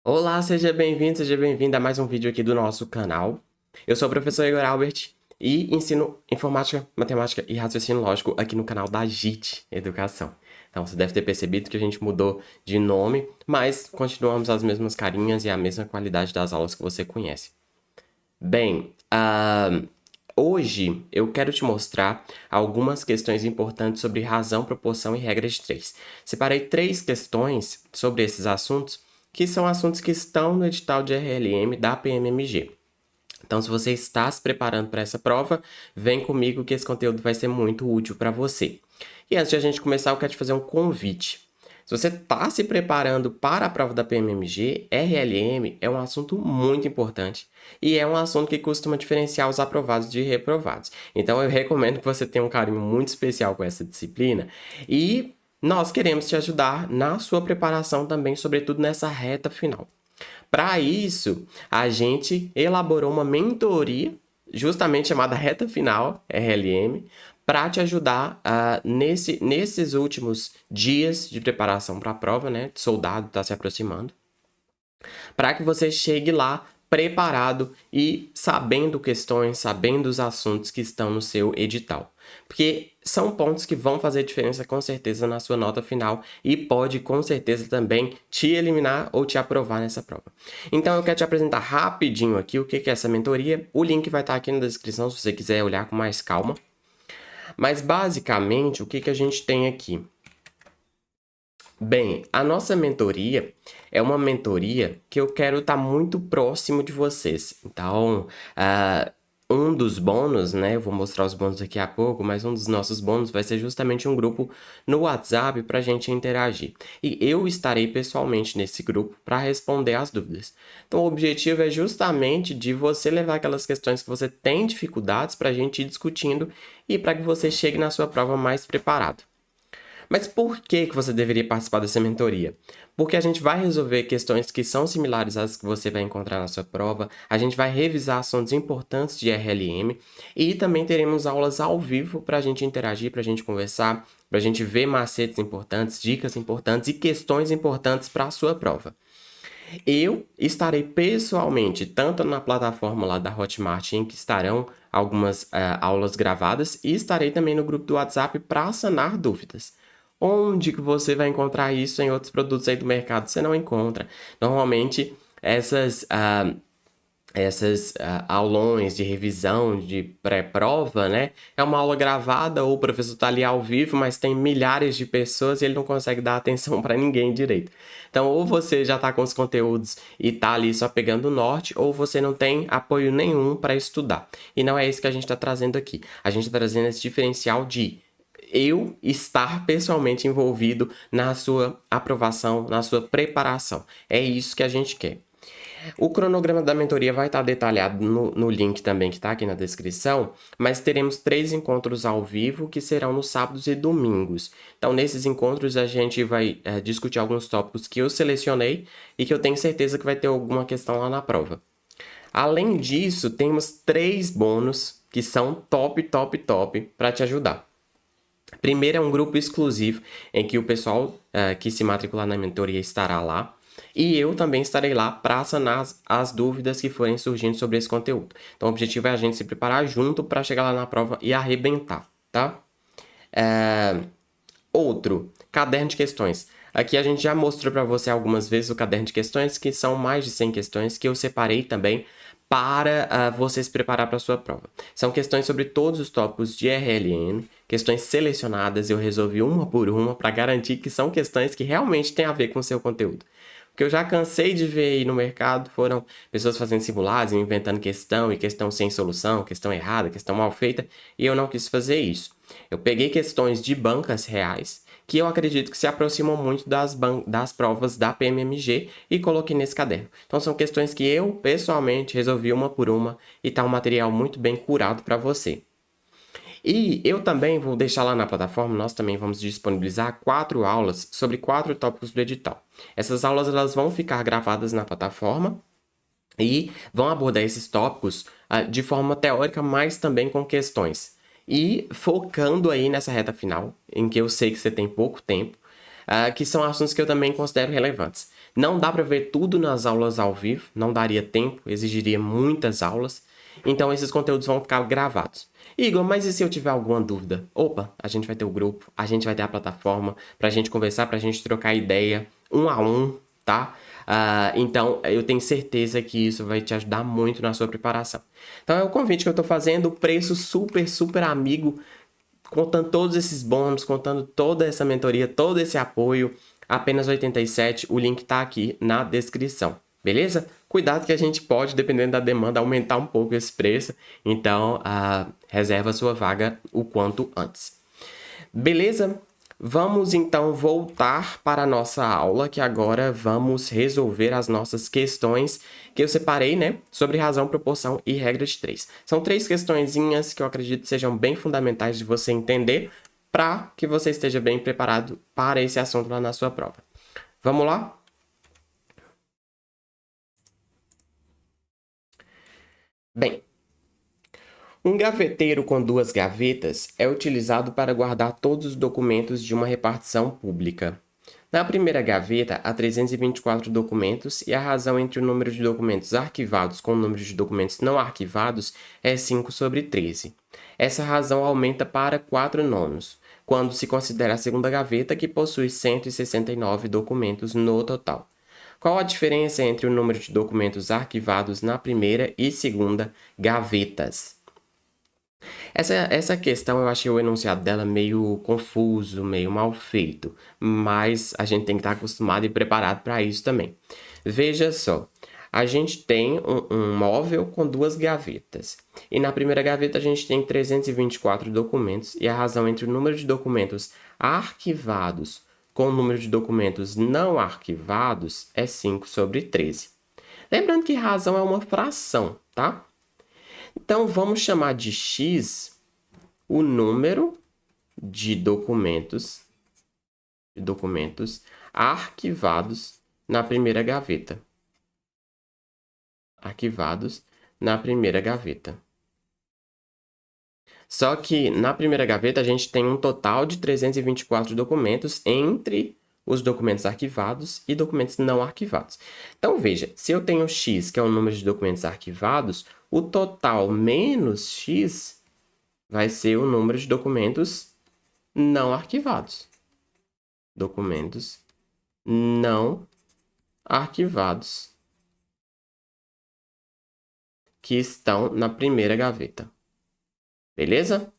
Olá, seja bem-vindo, seja bem-vinda a mais um vídeo aqui do nosso canal. Eu sou o professor Igor Albert e ensino Informática, Matemática e Raciocínio Lógico aqui no canal da JIT Educação. Então, você deve ter percebido que a gente mudou de nome, mas continuamos as mesmas carinhas e a mesma qualidade das aulas que você conhece. Bem, hoje eu quero te mostrar algumas questões importantes sobre razão, proporção e regra de três. Separei três questões sobre esses assuntos, que são assuntos que estão no edital de RLM da PMMG. Então, se você está se preparando para essa prova, vem comigo que esse conteúdo vai ser muito útil para você. E antes de a gente começar, eu quero te fazer um convite. Se você está se preparando para a prova da PMMG, RLM é um assunto muito importante e é um assunto que costuma diferenciar os aprovados de reprovados. Então, eu recomendo que você tenha um carinho muito especial com essa disciplina e nós queremos te ajudar na sua preparação também, sobretudo nessa reta final. Para isso, a gente elaborou uma mentoria, justamente chamada Reta Final, RLM, para te ajudar nesses últimos dias de preparação para a prova, né? Soldado está se aproximando, para que você chegue lá preparado e sabendo questões, sabendo os assuntos que estão no seu edital. Porque são pontos que vão fazer diferença com certeza na sua nota final e pode com certeza também te eliminar ou te aprovar nessa prova. Então eu quero te apresentar rapidinho aqui o que é essa mentoria. O link vai estar aqui na descrição se você quiser olhar com mais calma. Mas basicamente o que a gente tem aqui? Bem, a nossa mentoria é uma mentoria que eu quero estar muito próximo de vocês. Então, um dos bônus, né? Eu vou mostrar os bônus daqui a pouco, mas um dos nossos bônus vai ser justamente um grupo no WhatsApp para a gente interagir. E eu estarei pessoalmente nesse grupo para responder as dúvidas. Então, o objetivo é justamente de você levar aquelas questões que você tem dificuldades para a gente ir discutindo e para que você chegue na sua prova mais preparado. Mas por que você deveria participar dessa mentoria? Porque a gente vai resolver questões que são similares às que você vai encontrar na sua prova, a gente vai revisar assuntos importantes de RLM e também teremos aulas ao vivo para a gente interagir, para a gente conversar, para a gente ver macetes importantes, dicas importantes e questões importantes para a sua prova. Eu estarei pessoalmente, tanto na plataforma lá da Hotmart, em que estarão algumas aulas gravadas, e estarei também no grupo do WhatsApp para sanar dúvidas. Onde que você vai encontrar isso em outros produtos aí do mercado? Você não encontra. Normalmente, essas aulões de revisão de pré-prova, né? É uma aula gravada ou o professor está ali ao vivo, mas tem milhares de pessoas e ele não consegue dar atenção para ninguém direito. Então, ou você já está com os conteúdos e está ali só pegando o norte, ou você não tem apoio nenhum para estudar. E não é isso que a gente está trazendo aqui. A gente está trazendo esse diferencial de eu estar pessoalmente envolvido na sua aprovação, na sua preparação. É isso que a gente quer. O cronograma da mentoria vai estar detalhado no link também que está aqui na descrição, mas teremos 3 encontros ao vivo que serão nos sábados e domingos. Então, nesses encontros, a gente vai discutir alguns tópicos que eu selecionei e que eu tenho certeza que vai ter alguma questão lá na prova. Além disso, temos 3 bônus que são top, top, top para te ajudar. Primeiro é um grupo exclusivo em que o pessoal que se matricular na mentoria estará lá. E eu também estarei lá para sanar as dúvidas que forem surgindo sobre esse conteúdo. Então, o objetivo é a gente se preparar junto para chegar lá na prova e arrebentar, tá? Outro, caderno de questões. Aqui a gente já mostrou para você algumas vezes o caderno de questões, que são mais de 100 questões que eu separei também para você se preparar para a sua prova. São questões sobre todos os tópicos de RLM, questões selecionadas, eu resolvi uma por uma para garantir que são questões que realmente têm a ver com o seu conteúdo. O que eu já cansei de ver aí no mercado foram pessoas fazendo simulados, inventando questão e questão sem solução, questão errada, questão mal feita, e eu não quis fazer isso. Eu peguei questões de bancas reais, que eu acredito que se aproximam muito das provas da PMMG e coloquei nesse caderno. Então são questões que eu, pessoalmente, resolvi uma por uma e tá um material muito bem curado para você. E eu também vou deixar lá na plataforma, nós também vamos disponibilizar 4 aulas sobre 4 tópicos do edital. Essas aulas elas vão ficar gravadas na plataforma e vão abordar esses tópicos de forma teórica, mas também com questões. E focando aí nessa reta final, em que eu sei que você tem pouco tempo, que são assuntos que eu também considero relevantes. Não dá para ver tudo nas aulas ao vivo, não daria tempo, exigiria muitas aulas, então esses conteúdos vão ficar gravados. Igor, mas e se eu tiver alguma dúvida? Opa, a gente vai ter o grupo, a gente vai ter a plataforma para a gente conversar, para a gente trocar ideia, um a um, tá? Então, eu tenho certeza que isso vai te ajudar muito na sua preparação. Então, é o convite que eu estou fazendo, preço super, super amigo, contando todos esses bônus, contando toda essa mentoria, todo esse apoio, apenas 87, o link tá aqui na descrição, beleza? Cuidado que a gente pode, dependendo da demanda, aumentar um pouco esse preço, então reserva sua vaga o quanto antes. Beleza? Vamos então voltar para a nossa aula, que agora vamos resolver as nossas questões que eu separei, né? Sobre razão, proporção e regra de 3. São 3 questõezinhas que eu acredito sejam bem fundamentais de você entender para que você esteja bem preparado para esse assunto lá na sua prova. Vamos lá? Bem, um gaveteiro com 2 gavetas é utilizado para guardar todos os documentos de uma repartição pública. Na primeira gaveta, há 324 documentos e a razão entre o número de documentos arquivados com o número de documentos não arquivados é 5/13. Essa razão aumenta para 4/9, quando se considera a segunda gaveta, que possui 169 documentos no total. Qual a diferença entre o número de documentos arquivados na primeira e segunda gavetas? Essa questão eu achei o enunciado dela meio confuso, meio mal feito, mas a gente tem que estar acostumado e preparado para isso também. Veja só, a gente tem um móvel com 2 gavetas, e na primeira gaveta a gente tem 324 documentos, e a razão entre o número de documentos arquivados com o número de documentos não arquivados é 5/13. Lembrando que razão é uma fração, tá? Então, vamos chamar de x o número de documentos arquivados na primeira gaveta. Arquivados na primeira gaveta. Só que na primeira gaveta a gente tem um total de 324 documentos entre os documentos arquivados e documentos não arquivados. Então, veja, se eu tenho x, que é o número de documentos arquivados, o total menos x vai ser o número de documentos não arquivados. Documentos não arquivados que estão na primeira gaveta. Beleza?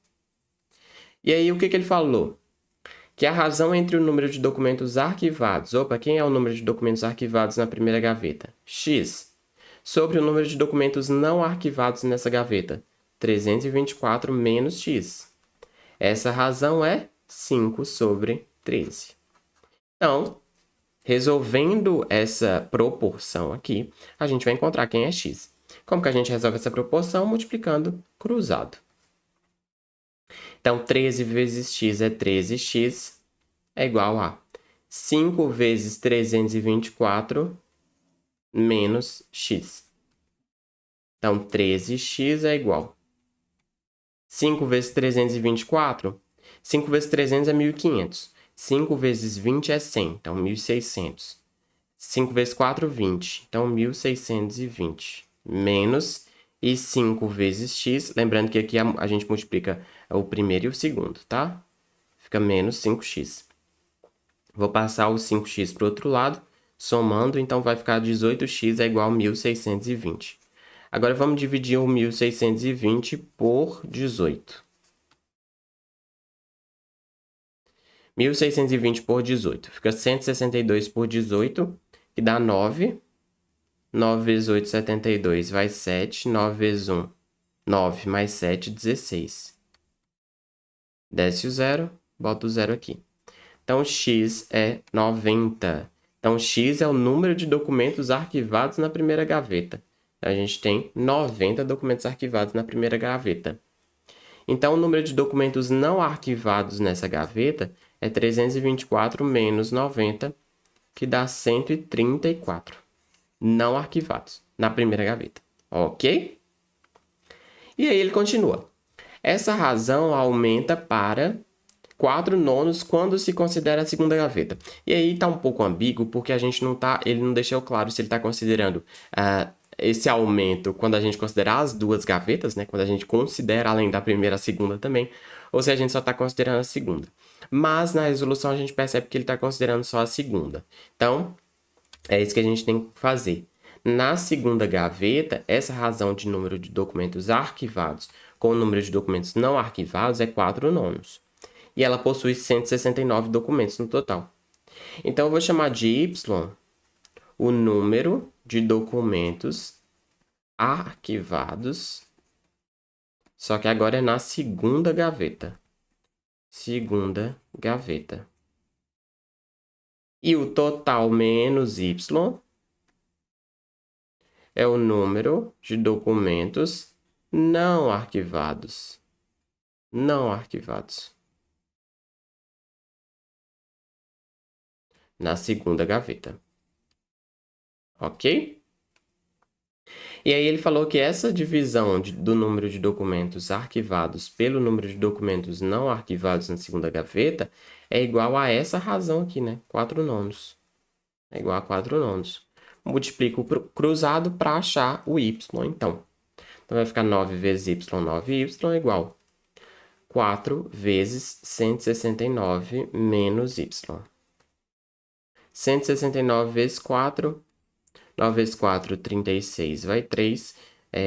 E aí, o que ele falou? Que a razão entre o número de documentos arquivados... Opa, quem é o número de documentos arquivados na primeira gaveta? X. Sobre o número de documentos não arquivados nessa gaveta. 324 menos x. Essa razão é 5/13. Então, resolvendo essa proporção aqui, a gente vai encontrar quem é x. Como que a gente resolve essa proporção? Multiplicando cruzado. Então, 13 vezes x é 13x, é igual a 5 vezes 324 menos x. Então, 13x é igual. 5 vezes 324, 5 vezes 300 é 1.500. 5 vezes 20 é 100, então 1.600. 5 vezes 4, 20, então 1.620. Menos, e 5 vezes x, lembrando que aqui a gente multiplica o primeiro e o segundo, tá? Fica menos 5x. Vou passar o 5x para o outro lado, somando, então vai ficar 18x é igual a 1.620. Agora, vamos dividir o 1.620 por 18. 1.620 por 18. Fica 162 por 18, que dá 9. 9 vezes 8, 72, vai 7. 9 vezes 1, 9. Mais 7, 16. Desce o zero, bota o zero aqui. Então, x é 90. Então, x é o número de documentos arquivados na primeira gaveta. A gente tem 90 documentos arquivados na primeira gaveta. Então, o número de documentos não arquivados nessa gaveta é 324 menos 90, que dá 134 não arquivados na primeira gaveta. Ok? E aí ele continua. Essa razão aumenta para 4 nonos quando se considera a segunda gaveta. E aí está um pouco ambíguo, porque a gente ele não deixou claro se ele está considerando esse aumento quando a gente considerar as duas gavetas, né? Quando a gente considera além da primeira a segunda também, ou se a gente só está considerando a segunda. Mas na resolução a gente percebe que ele está considerando só a segunda. Então, é isso que a gente tem que fazer. Na segunda gaveta, essa razão de número de documentos arquivados com o número de documentos não arquivados é 4 nonos. E ela possui 169 documentos no total. Então, eu vou chamar de Y o número de documentos arquivados, só que agora é na segunda gaveta. Segunda gaveta. E o total menos Y é o número de documentos não arquivados. Não arquivados. Na segunda gaveta. Ok? E aí ele falou que essa divisão do número de documentos arquivados pelo número de documentos não arquivados na segunda gaveta é igual a essa razão aqui, né? 4 nonos. É igual a 4 nonos. Multiplico o cruzado para achar o y, então. Então, vai ficar 9 vezes y, 9y é igual 4 vezes 169 menos y. 169 vezes 4, 9 vezes 4, 36, vai 3.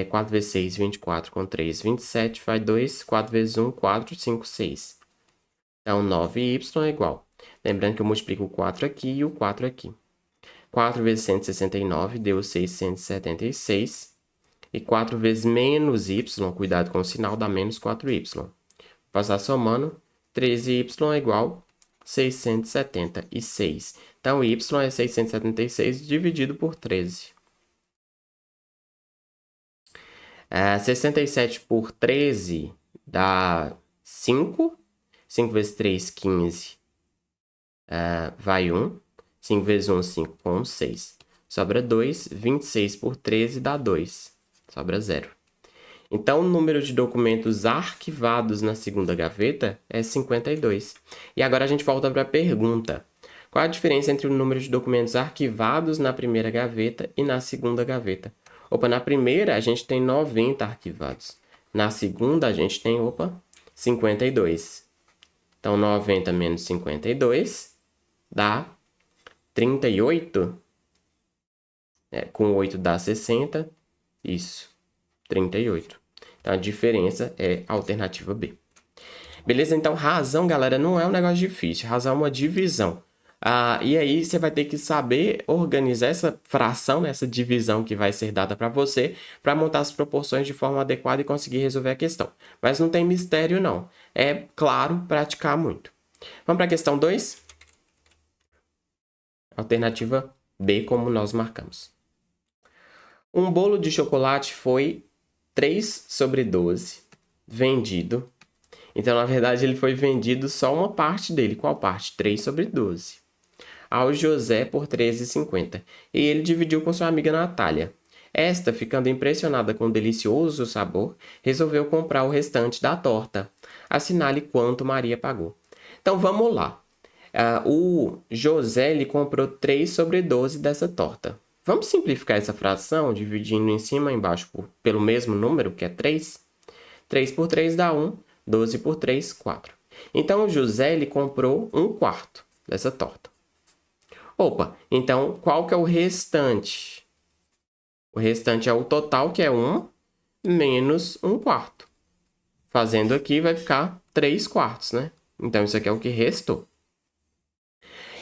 4 vezes 6, 24, com 3, 27, vai 2. 4 vezes 1, 4, 5, 6. Então, 9y é igual. Lembrando que eu multiplico o 4 aqui e o 4 aqui. 4 vezes 169 deu 676. E 4 vezes menos y, cuidado com o sinal, dá menos 4y. Passar somando, 13y é igual a 676. Então, y é 676 dividido por 13. 67 por 13 dá 5. 5 vezes 3, 15. Vai 1. 5 vezes 1, 5. Com 1, 6. Sobra 2. 26 por 13 dá 2. Sobra 0. Então, o número de documentos arquivados na segunda gaveta é 52. E agora a gente volta para a pergunta. Qual a diferença entre o número de documentos arquivados na primeira gaveta e na segunda gaveta? Opa, na primeira a gente tem 90 arquivados. Na segunda a gente tem, 52. Então, 90 menos 52 dá 38. Com 8 dá 60. Isso, 38. Então, a diferença é a alternativa B. Beleza? Então, razão, galera, não é um negócio difícil. Razão é uma divisão. E aí, você vai ter que saber organizar essa fração, essa divisão que vai ser dada para você, para montar as proporções de forma adequada e conseguir resolver a questão. Mas não tem mistério, não. É, claro, praticar muito. Vamos para a questão 2? Alternativa B, como nós marcamos. Um bolo de chocolate foi 3 sobre 12 vendido. Então, na verdade, ele foi vendido só uma parte dele. Qual parte? 3 sobre 12. Ao José por 13,50. E ele dividiu com sua amiga Natália. Esta, ficando impressionada com o delicioso sabor, resolveu comprar o restante da torta. Assinale quanto Maria pagou. Então, vamos lá. O José ele comprou 3 sobre 12 dessa torta. Vamos simplificar essa fração, dividindo em cima e embaixo pelo mesmo número, que é 3. 3 por 3 dá 1. 12 por 3, 4. Então, o José ele comprou 1/4 dessa torta. Opa, então qual que é o restante? O restante é o total, que é 1, menos 1/4. Fazendo aqui, vai ficar 3/4, né? Então, isso aqui é o que restou.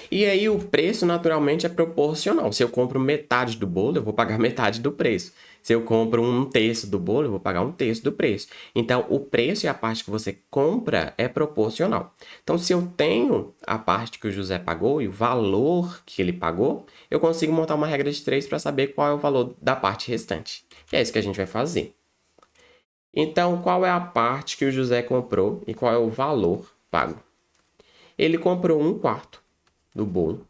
E aí, o preço, naturalmente, é proporcional. Se eu compro metade do bolo, eu vou pagar metade do preço. Se eu compro 1/3 do bolo, eu vou pagar 1/3 do preço. Então, o preço e a parte que você compra é proporcional. Então, se eu tenho a parte que o José pagou e o valor que ele pagou, eu consigo montar uma regra de 3 para saber qual é o valor da parte restante. E é isso que a gente vai fazer. Então, qual é a parte que o José comprou e qual é o valor pago? Ele comprou 1/4 do bolo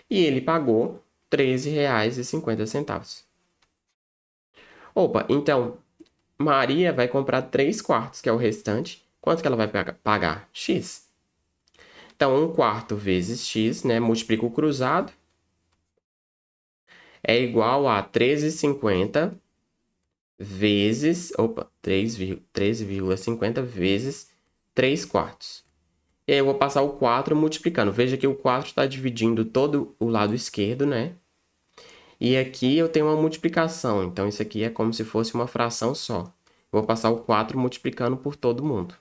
e ele pagou R$ 13,50. Opa, então, Maria vai comprar 3/4, que é o restante. Quanto que ela vai pagar? X. Então, 1/4 vezes x, né? Multiplica o cruzado. É igual a 13,50 vezes... Opa, 13,50 vezes 3/4. E aí eu vou passar o 4 multiplicando. Veja que o 4 está dividindo todo o lado esquerdo, né? E aqui eu tenho uma multiplicação. Então, isso aqui é como se fosse uma fração só. Vou passar o 4 multiplicando por todo mundo.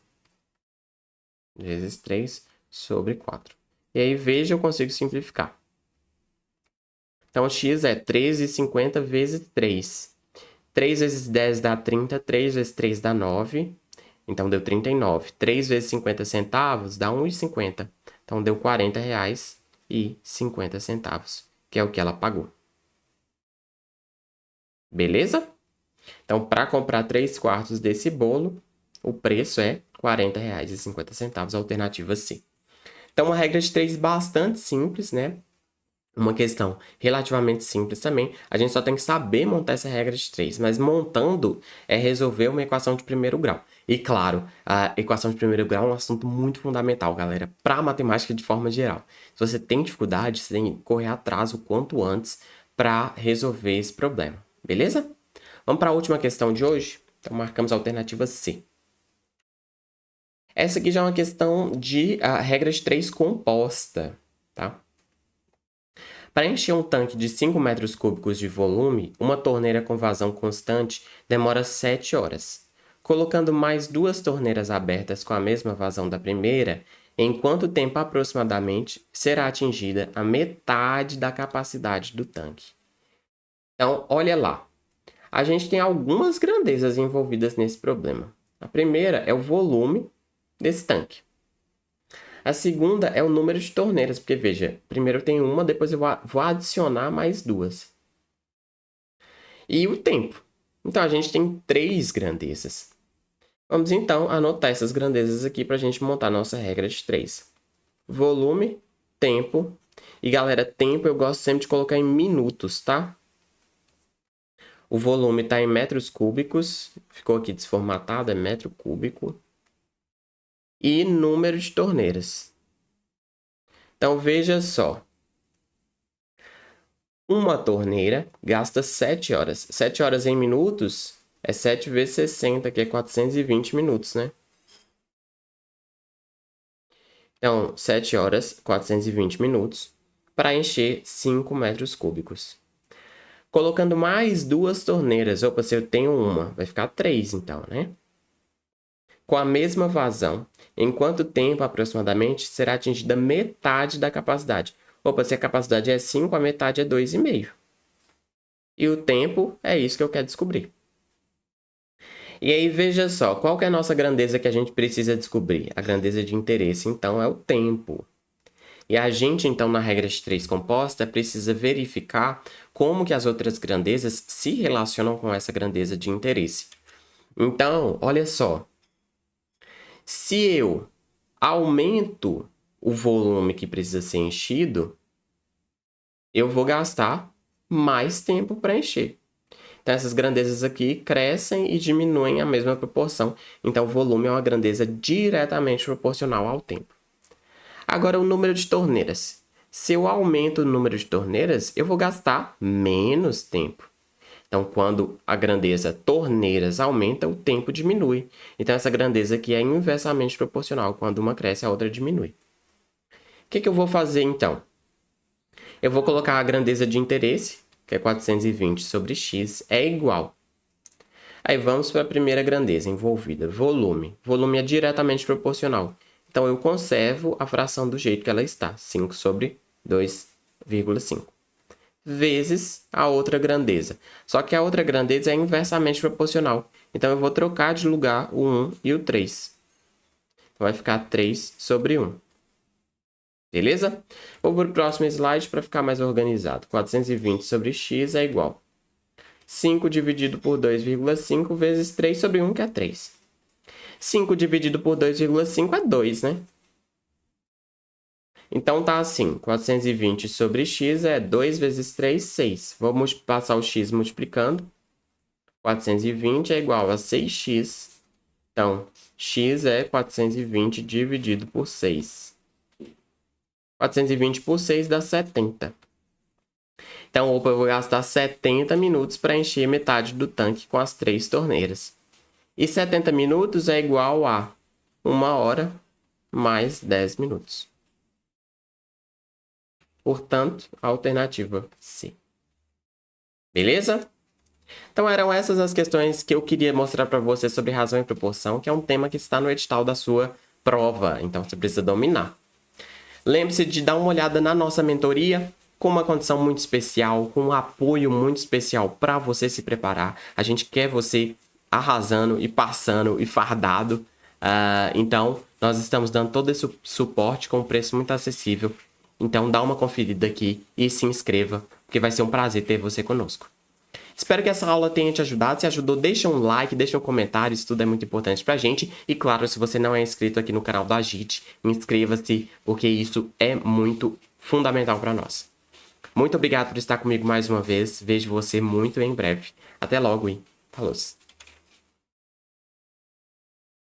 Vezes 3 sobre 4. E aí, veja, eu consigo simplificar. Então, x é 13,50 vezes 3. 3 vezes 10 dá 30. 3 vezes 3 dá 9. Então, deu 39. 3 vezes 50 centavos dá 1,50. Então, deu R$ 40,50, que é o que ela pagou. Beleza? Então, para comprar 3/4 desse bolo, o preço é R$ 40,50, alternativa C. Então, uma regra de 3 bastante simples, né? Uma questão relativamente simples também. A gente só tem que saber montar essa regra de 3, mas montando é resolver uma equação de primeiro grau. E claro, a equação de primeiro grau é um assunto muito fundamental, galera, para a matemática de forma geral. Se você tem dificuldade, você tem que correr atrás o quanto antes para resolver esse problema, beleza? Vamos para a última questão de hoje? Então, marcamos a alternativa C. Essa aqui já é uma questão de regra de 3 composta, tá? Para encher um tanque de 5 metros cúbicos de volume, uma torneira com vazão constante demora 7 horas. Colocando mais 2 torneiras abertas com a mesma vazão da primeira, em quanto tempo aproximadamente será atingida a metade da capacidade do tanque? Então, olha lá. A gente tem algumas grandezas envolvidas nesse problema. A primeira é o volume desse tanque. A segunda é o número de torneiras, porque veja, primeiro eu tenho uma, depois eu vou adicionar mais 2. E o tempo. Então, a gente tem 3 grandezas. Vamos, então, anotar essas grandezas aqui para a gente montar nossa regra de 3. Volume, tempo. E, galera, tempo eu gosto sempre de colocar em minutos, tá? O volume está em metros cúbicos. Ficou aqui desformatado, é metro cúbico. E número de torneiras. Então, veja só. Uma torneira gasta 7 horas. 7 horas em minutos é 7 vezes 60, que é 420 minutos, né? Então, 7 horas, 420 minutos, para encher 5 metros cúbicos. Colocando mais 2 torneiras, opa, se eu tenho uma, vai ficar 3 então, né? Com a mesma vazão, em quanto tempo aproximadamente será atingida metade da capacidade? Opa, se a capacidade é 5, a metade é 2,5. E o tempo é isso que eu quero descobrir. E aí, veja só, qual que é a nossa grandeza que a gente precisa descobrir? A grandeza de interesse, então, é o tempo. E a gente, então, na regra de 3 composta, precisa verificar como que as outras grandezas se relacionam com essa grandeza de interesse. Então, olha só. Se eu aumento o volume que precisa ser enchido, eu vou gastar mais tempo para encher. Então, essas grandezas aqui crescem e diminuem a mesma proporção. Então, o volume é uma grandeza diretamente proporcional ao tempo. Agora, o número de torneiras. Se eu aumento o número de torneiras, eu vou gastar menos tempo. Então, quando a grandeza torneiras aumenta, o tempo diminui. Então, essa grandeza aqui é inversamente proporcional. Quando uma cresce, a outra diminui. O que eu vou fazer, então? Eu vou colocar a grandeza de interesse, que é 420 sobre x, é igual. Aí vamos para a primeira grandeza envolvida, volume. Volume é diretamente proporcional. Então, eu conservo a fração do jeito que ela está, 5 sobre 2,5. Vezes a outra grandeza. Só que a outra grandeza é inversamente proporcional. Então, eu vou trocar de lugar o 1 e o 3. Então, vai ficar 3 sobre 1. Beleza? Vou para o próximo slide para ficar mais organizado. 420 sobre x é igual. 5 dividido por 2,5 vezes 3 sobre 1, que é 3. 5 dividido por 2,5 é 2, né? Então, tá assim, 420 sobre x é 2 vezes 3, 6. Vamos passar o x multiplicando. 420 é igual a 6x. Então, x é 420 dividido por 6. 420 por 6 dá 70. Então, opa, eu vou gastar 70 minutos para encher metade do tanque com as 3 torneiras. E 70 minutos é igual a 1 hora mais 10 minutos. Portanto, a alternativa C. Beleza? Então, eram essas as questões que eu queria mostrar para você sobre razão e proporção, que é um tema que está no edital da sua prova. Então, você precisa dominar. Lembre-se de dar uma olhada na nossa mentoria, com uma condição muito especial, com um apoio muito especial para você se preparar. A gente quer você arrasando e passando e fardado. Então, nós estamos dando todo esse suporte com um preço muito acessível. Então, dá uma conferida aqui e se inscreva, porque vai ser um prazer ter você conosco. Espero que essa aula tenha te ajudado. Se ajudou, deixa um like, deixa um comentário, isso tudo é muito importante pra gente. E claro, se você não é inscrito aqui no canal da Agite, inscreva-se, porque isso é muito fundamental para nós. Muito obrigado por estar comigo mais uma vez. Vejo você muito em breve. Até logo e falou!